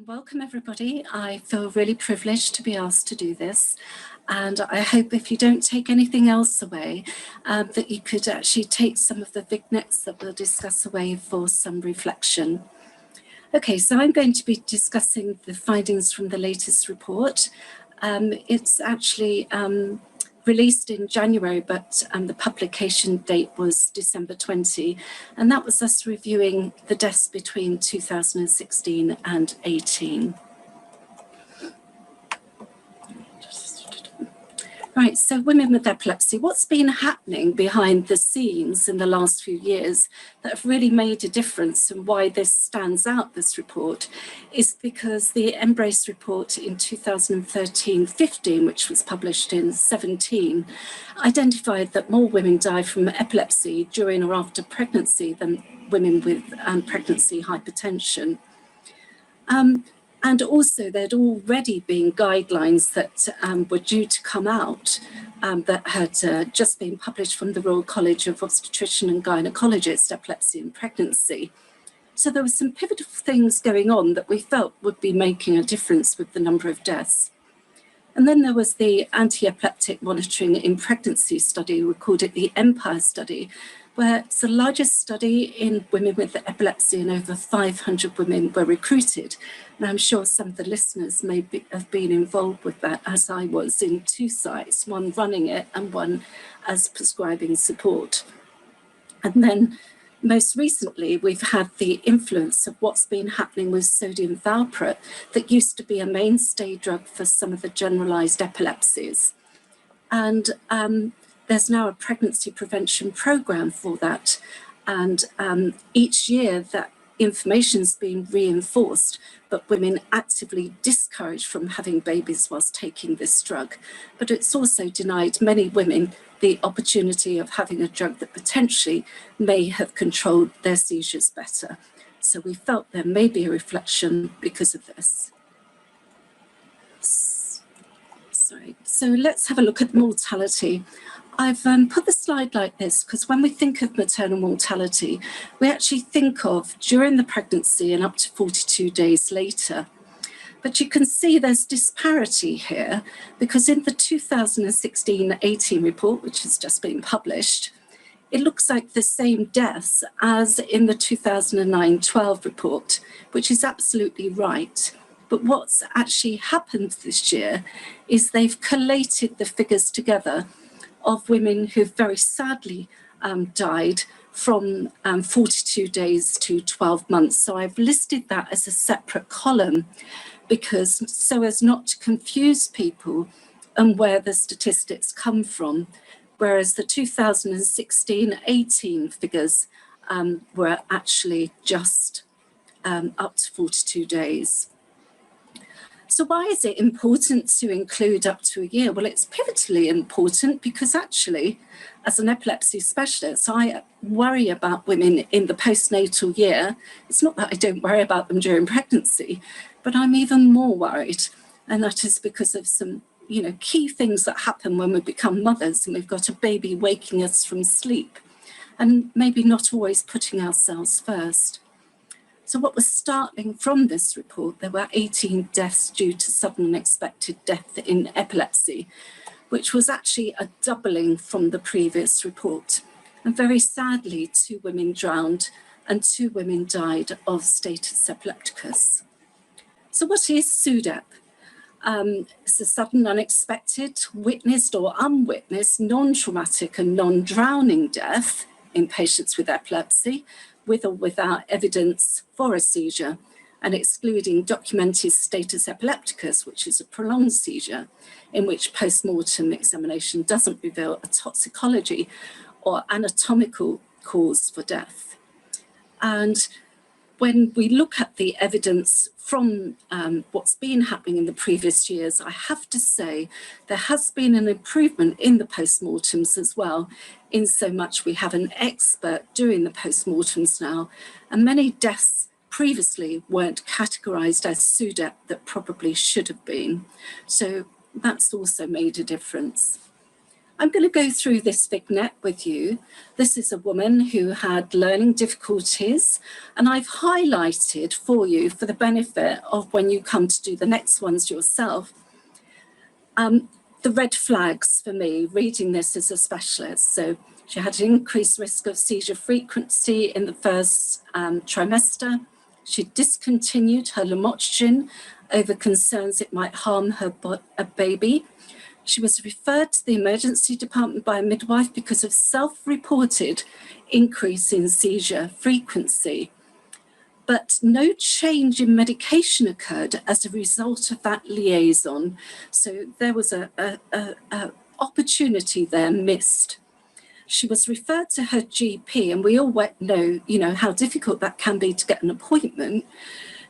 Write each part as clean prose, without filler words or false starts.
Welcome everybody. I feel really privileged to be asked to do this, and I hope if you don't take anything else away that you could actually take some of the vignettes that we'll discuss away for some reflection. Okay, so I'm going to be discussing the findings from the latest report. It's actually released in January, but the publication date was December 20, and that was us reviewing the deaths between 2016 and 18. Right, so women with epilepsy, what's been happening behind the scenes in the last few years that have really made a difference, and why this stands out, this report, is because the MBRRACE report in 2013-15, which was published in 17, identified that more women die from epilepsy during or after pregnancy than women with pregnancy hypertension. And also there'd already been guidelines that were due to come out that had just been published from the Royal College of Obstetrician and Gynecologists, Epilepsy and Pregnancy. So there were some pivotal things going on that we felt would be making a difference with the number of deaths. And then there was the anti-epileptic monitoring in pregnancy study, we called it the EMPIRE study, where it's the largest study in women with epilepsy, and over 500 women were recruited. And I'm sure some of the listeners may have been involved with that, as I was, in two sites, one running it and one as prescribing support. And then most recently, we've had the influence of what's been happening with sodium valproate that used to be a mainstay drug for some of the generalized epilepsies. And there's now a pregnancy prevention program for that. And each year that information's been reinforced, but women actively discouraged from having babies whilst taking this drug. But it's also denied many women the opportunity of having a drug that potentially may have controlled their seizures better. So we felt there may be a reflection because of this. Sorry. So let's have a look at mortality. I've put the slide like this because when we think of maternal mortality, we actually think of during the pregnancy and up to 42 days later. But you can see there's disparity here because in the 2016-18 report, which has just been published, it looks like the same deaths as in the 2009-12 report, which is absolutely right. But what's actually happened this year is they've collated the figures together of women who very sadly died from 42 days to 12 months. So I've listed that as a separate column because so as not to confuse people and where the statistics come from, whereas the 2016-18 figures were actually just up to 42 days. So why is it important to include up to a year? Well, it's pivotally important because actually, as an epilepsy specialist, I worry about women in the postnatal year. It's not that I don't worry about them during pregnancy, but I'm even more worried. And that is because of some, key things that happen when we become mothers and we've got a baby waking us from sleep and maybe not always putting ourselves first. So what was startling from this report, there were 18 deaths due to sudden unexpected death in epilepsy, which was actually a doubling from the previous report. And very sadly, 2 women drowned and 2 women died of status epilepticus. So what is SUDEP? It's a sudden, unexpected, witnessed or unwitnessed, non-traumatic and non-drowning death in patients with epilepsy, with or without evidence for a seizure, and excluding documented status epilepticus, which is a prolonged seizure, in which post-mortem examination doesn't reveal a toxicology or anatomical cause for death. And when we look at the evidence from what's been happening in the previous years, I have to say there has been an improvement in the post-mortems as well, in so much we have an expert doing the post-mortems now, and many deaths previously weren't categorised as SUDEP that probably should have been. So that's also made a difference. I'm going to go through this vignette with you. This is a woman who had learning difficulties, and I've highlighted for you for the benefit of when you come to do the next ones yourself, the red flags for me, reading this as a specialist. So she had an increased risk of seizure frequency in the first trimester. She discontinued her lamotrigine over concerns it might harm her baby. She was referred to the emergency department by a midwife because of self-reported increase in seizure frequency. But no change in medication occurred as a result of that liaison. So there was a opportunity there missed. She was referred to her GP, and we all know, how difficult that can be to get an appointment.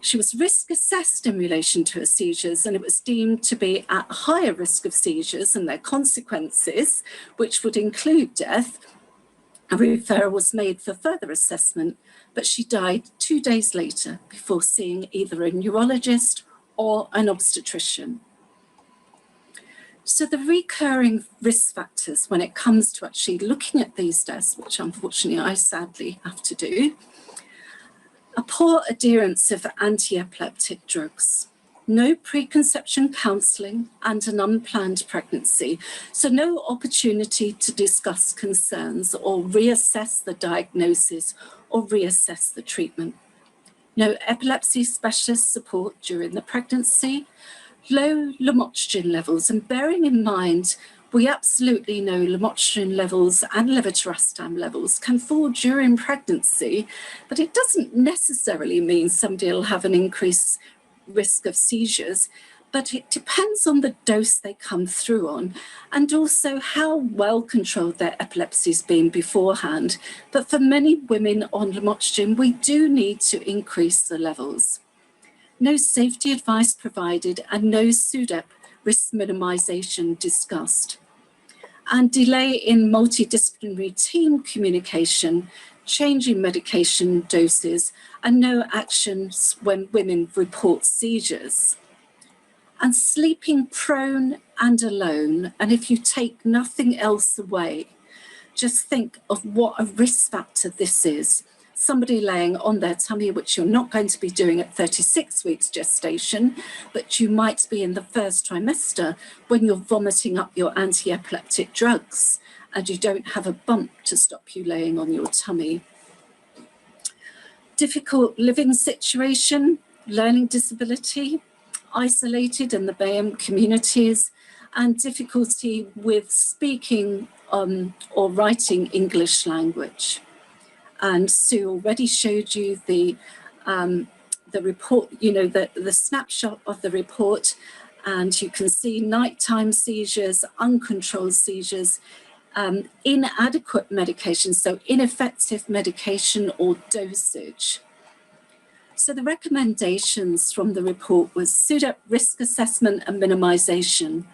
She was risk assessed in relation to her seizures, and it was deemed to be at higher risk of seizures and their consequences, which would include death. A referral was made for further assessment, but she died 2 days later before seeing either a neurologist or an obstetrician. So the recurring risk factors when it comes to actually looking at these deaths, which unfortunately I sadly have to do, a poor adherence of anti-epileptic drugs, no preconception counselling, and an unplanned pregnancy. So no opportunity to discuss concerns or reassess the diagnosis or reassess the treatment. No epilepsy specialist support during the pregnancy, low lamotrigine levels, and bearing in mind we absolutely know lamotrigine levels and levetiracetam levels can fall during pregnancy, but it doesn't necessarily mean somebody will have an increased risk of seizures, but it depends on the dose they come through on and also how well controlled their epilepsy has been beforehand. But for many women on lamotrigine, we do need to increase the levels. No safety advice provided and no SUDEP risk minimisation discussed. And delay in multidisciplinary team communication, changing medication doses, and no actions when women report seizures. And sleeping prone and alone, and if you take nothing else away, just think of what a risk factor this is. Somebody laying on their tummy, which you're not going to be doing at 36 weeks gestation, but you might be in the first trimester when you're vomiting up your anti-epileptic drugs and you don't have a bump to stop you laying on your tummy. Difficult living situation, learning disability, isolated in the BAME communities, and difficulty with speaking or writing English language. And Sue already showed you the report, the snapshot of the report, and you can see nighttime seizures, uncontrolled seizures, inadequate medication, so ineffective medication or dosage. So the recommendations from the report was SUDEP risk assessment and minimisation,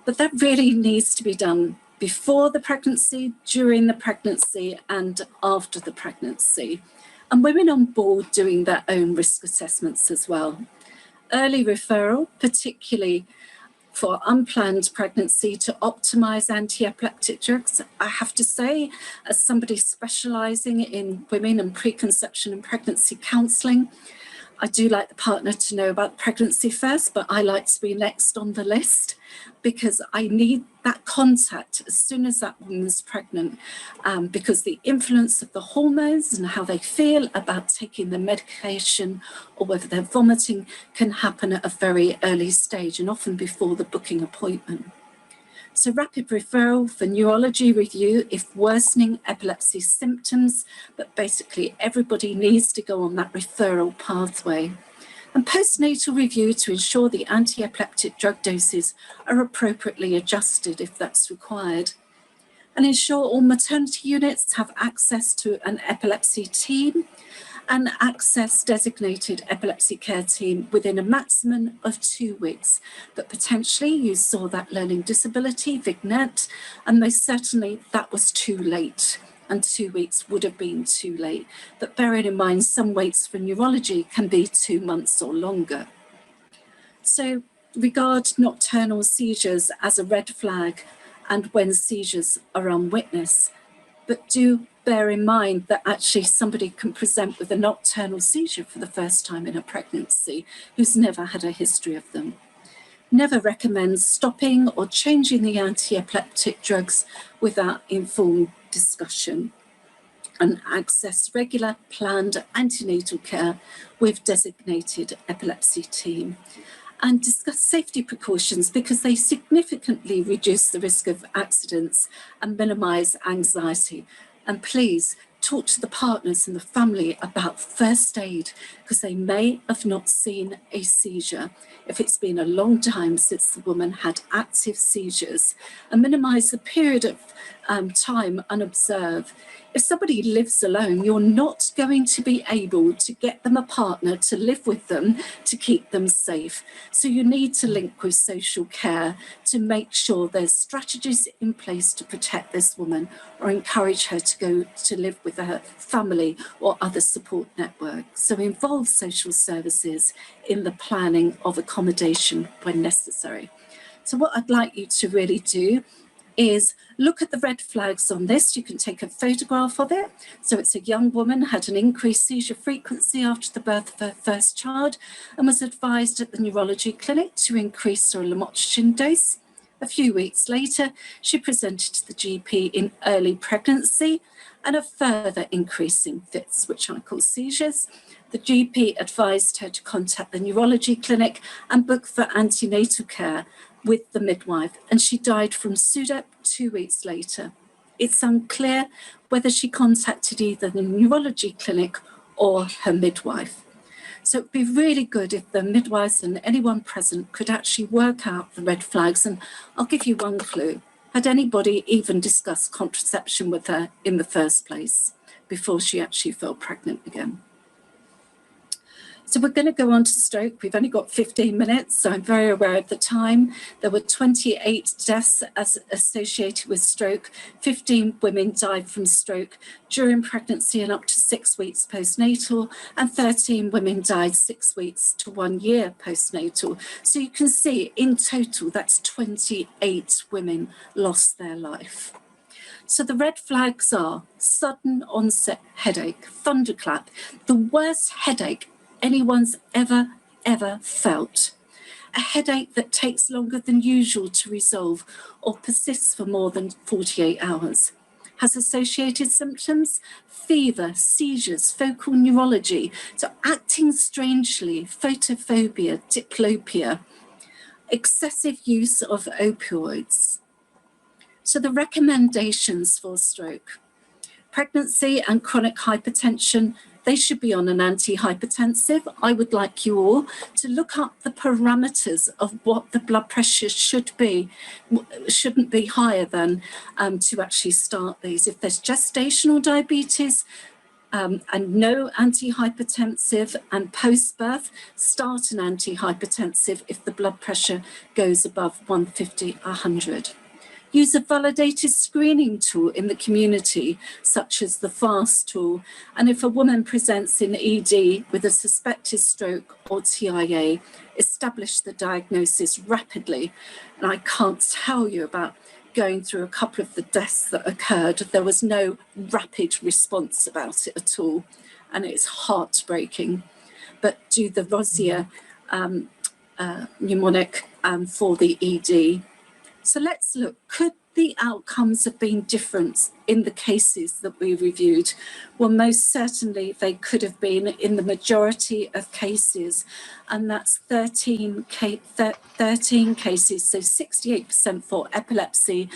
but that really needs to be done before the pregnancy, during the pregnancy, and after the pregnancy. And women on board doing their own risk assessments as well. Early referral, particularly for unplanned pregnancy, to optimise anti-epileptic drugs. I have to say, as somebody specialising in women and preconception and pregnancy counselling, I do like the partner to know about pregnancy first, but I like to be next on the list because I need that contact as soon as that woman's pregnant, because the influence of the hormones and how they feel about taking the medication or whether they're vomiting can happen at a very early stage and often before the booking appointment. So rapid referral for neurology review if worsening epilepsy symptoms, but basically everybody needs to go on that referral pathway. And postnatal review to ensure the anti-epileptic drug doses are appropriately adjusted if that's required. And ensure all maternity units have access to an epilepsy team and access designated epilepsy care team within a maximum of 2 weeks. But potentially you saw that learning disability, vignette, and most certainly that was too late. And 2 weeks would have been too late. But bearing in mind, some waits for neurology can be 2 months or longer. So regard nocturnal seizures as a red flag and when seizures are unwitnessed. But do bear in mind that actually somebody can present with a nocturnal seizure for the first time in a pregnancy who's never had a history of them. Never recommend stopping or changing the anti-epileptic drugs without informed discussion, and access regular planned antenatal care with designated epilepsy team. And discuss safety precautions because they significantly reduce the risk of accidents and minimise anxiety. And please talk to the partners and the family about first aid, because they may have not seen a seizure if it's been a long time since the woman had active seizures, and minimise the period of time unobserved. If somebody lives alone, you're not going to be able to get them a partner to live with them to keep them safe. So you need to link with social care to make sure there's strategies in place to protect this woman or encourage her to go to live with her family or other support networks. So involve social services in the planning of accommodation when necessary. So what I'd like you to really do is look at the red flags on this. You can take a photograph of it. So it's a young woman, had an increased seizure frequency after the birth of her first child and was advised at the neurology clinic to increase her lamotrigine dose. A few weeks later, she presented to the GP in early pregnancy and a further increase in fits, which I call seizures. The GP advised her to contact the neurology clinic and book for antenatal care with the midwife, and she died from SUDEP 2 weeks later. It's unclear whether she contacted either the neurology clinic or her midwife. So it'd be really good if the midwives and anyone present could actually work out the red flags. And I'll give you one clue. Had anybody even discussed contraception with her in the first place before she actually fell pregnant again? So we're going to go on to stroke. We've only got 15 minutes, so I'm very aware of the time. There were 28 deaths associated with stroke. 15 women died from stroke during pregnancy and up to 6 weeks postnatal, and 13 women died 6 weeks to 1 year postnatal. So you can see in total, that's 28 women lost their life. So the red flags are sudden onset headache, thunderclap, the worst headache anyone's ever felt. A headache that takes longer than usual to resolve or persists for more than 48 hours. Has associated symptoms, fever, seizures, focal neurology, so acting strangely, photophobia, diplopia, excessive use of opioids. So the recommendations for stroke. Pregnancy and chronic hypertension, they should be on an antihypertensive. I would like you all to look up the parameters of what the blood pressure should be, shouldn't be higher than to actually start these. If there's gestational diabetes and no antihypertensive, and post-birth, start an antihypertensive if the blood pressure goes above 150/100. Use a validated screening tool in the community, such as the FAST tool. And if a woman presents in ED with a suspected stroke or TIA, establish the diagnosis rapidly. And I can't tell you about going through a couple of the deaths that occurred. There was no rapid response about it at all. And it's heartbreaking. But do the Rosier mnemonic for the ED. So let's look, could the outcomes have been different in the cases that we reviewed? Well, most certainly they could have been in the majority of cases, and that's 13 cases, so 68% for epilepsy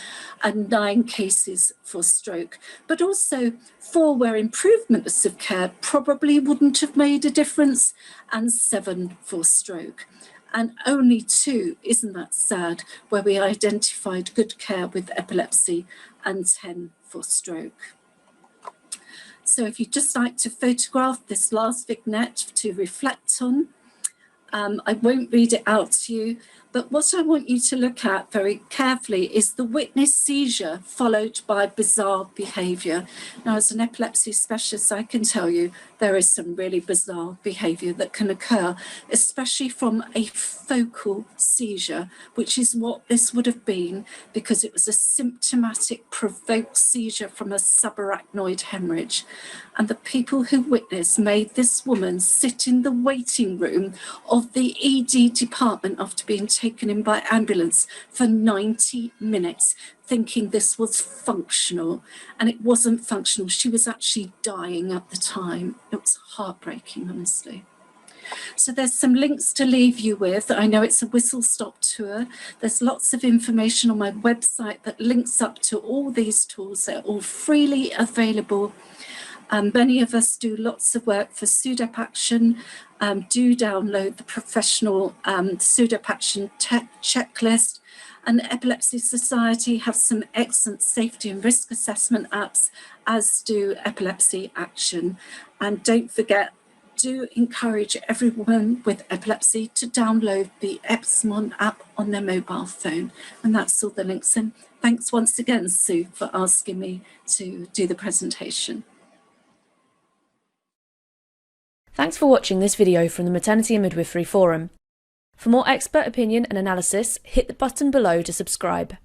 and 9 cases for stroke. But also 4 where improvements of care probably wouldn't have made a difference, and 7 for stroke. And only 2, isn't that sad, where we identified good care with epilepsy, and 10 for stroke. So if you'd just like to photograph this last vignette to reflect on, I won't read it out to you, But what I want you to look at very carefully is the witness seizure followed by bizarre behaviour. Now, as an epilepsy specialist, I can tell you there is some really bizarre behaviour that can occur, especially from a focal seizure, which is what this would have been, because it was a symptomatic provoked seizure from a subarachnoid hemorrhage. And the people who witnessed made this woman sit in the waiting room of the ED department after being taken in by ambulance for 90 minutes, thinking this was functional, and it wasn't functional. She was actually dying at the time. It was heartbreaking, honestly. So there's some links to leave you with. I know it's a whistle-stop tour. There's lots of information on my website that links up to all these tools. They're all freely available. Many of us do lots of work for SUDEP Action. Do download the professional SUDEP Action checklist. And Epilepsy Society have some excellent safety and risk assessment apps, as do Epilepsy Action. And don't forget, do encourage everyone with epilepsy to download the Epsilon app on their mobile phone. And that's all the links. And thanks once again, Sue, for asking me to do the presentation. Thanks for watching this video from the Maternity and Midwifery Forum. For more expert opinion and analysis, hit the button below to subscribe.